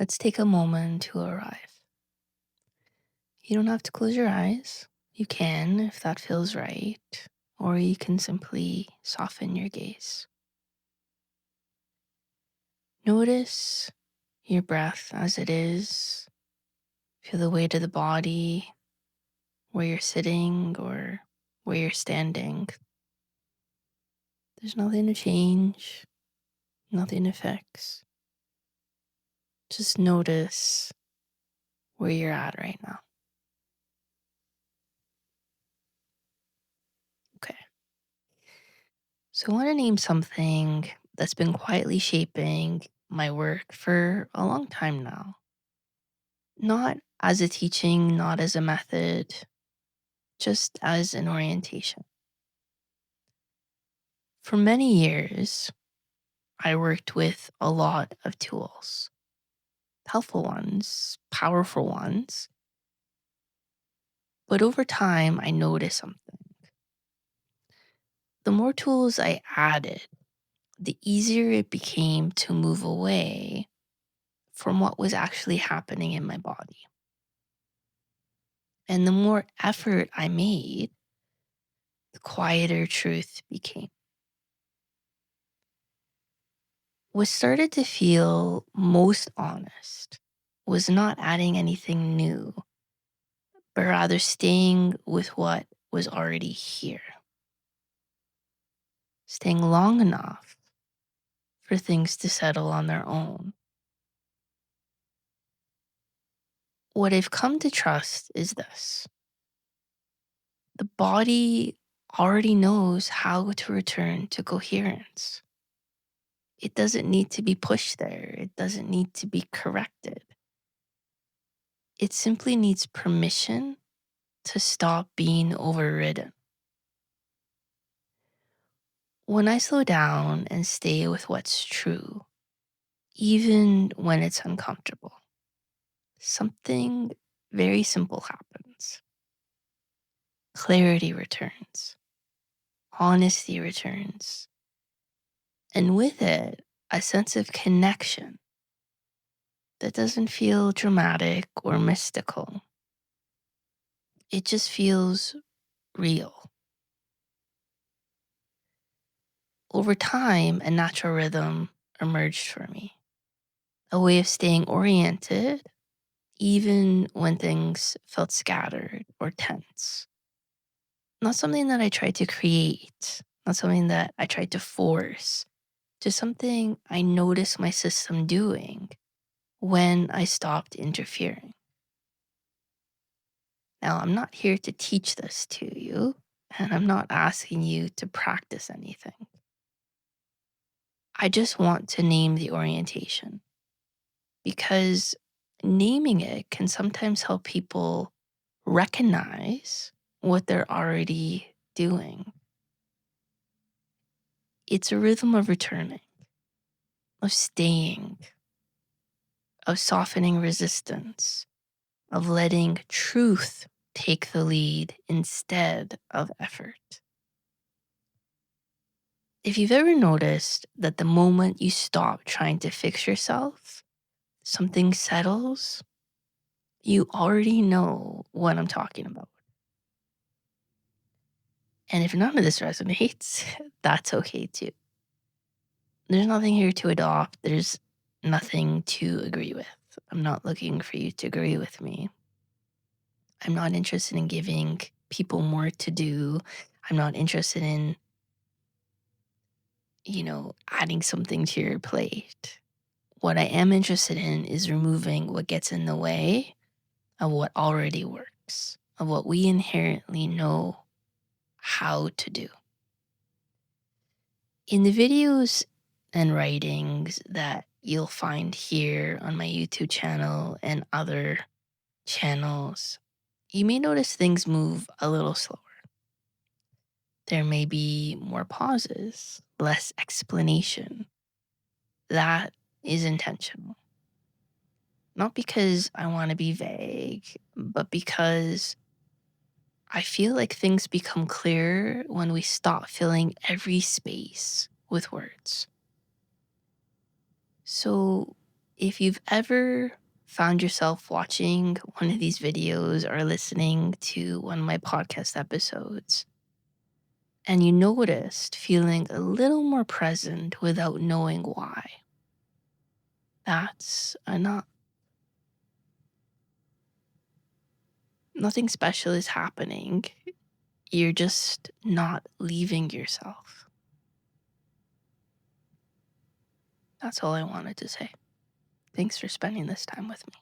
Let's take a moment to arrive. You don't have to close your eyes. You can if that feels right, or you can simply soften your gaze. Notice your breath as it is. Feel the weight of the body, where you're sitting or where you're standing. There's nothing to change, nothing to fix. Just notice where you're at right now. Okay. So I want to name something that's been quietly shaping my work for a long time now. Not as a teaching, not as a method, just as an orientation. For many years, I worked with a lot of tools, helpful ones, powerful ones. But over time, I noticed something. The more tools I added, the easier it became to move away from what was actually happening in my body. And the more effort I made, the quieter truth became. What started to feel most honest was not adding anything new, but rather staying with what was already here. Staying long enough for things to settle on their own. What I've come to trust is this: the body already knows how to return to coherence. It doesn't need to be pushed there, it doesn't need to be corrected. It simply needs permission to stop being overridden. When I slow down and stay with what's true, even when it's uncomfortable, something very simple happens. Clarity returns, honesty returns, and with it, a sense of connection that doesn't feel dramatic or mystical. It just feels real. Over time, a natural rhythm emerged for me, a way of staying oriented even when things felt scattered or tense. Not something that I tried to create, not something that I tried to force, just something I noticed my system doing when I stopped interfering. Now, I'm not here to teach this to you, and I'm not asking you to practice anything. I just want to name the orientation because naming it can sometimes help people recognize what they're already doing. It's a rhythm of returning, of staying, of softening resistance, of letting truth take the lead instead of effort. If you've ever noticed that the moment you stop trying to fix yourself, something settles, you already know what I'm talking about. And if none of this resonates, that's okay too. There's nothing here to adopt. There's nothing to agree with. I'm not looking for you to agree with me. I'm not interested in giving people more to do. I'm not interested in, adding something to your plate. What I am interested in is removing what gets in the way of what already works, of what we inherently know how to do. In the videos and writings that you'll find here on my YouTube channel and other channels, you may notice things move a little slower. There may be more pauses, less explanation. That is intentional. Not because I want to be vague, but because I feel like things become clearer when we stop filling every space with words. So If you've ever found yourself watching one of these videos or listening to one of my podcast episodes, and you noticed feeling a little more present without knowing why, that's enough. Nothing special is happening. You're just not leaving yourself. That's all I wanted to say. Thanks for spending this time with me.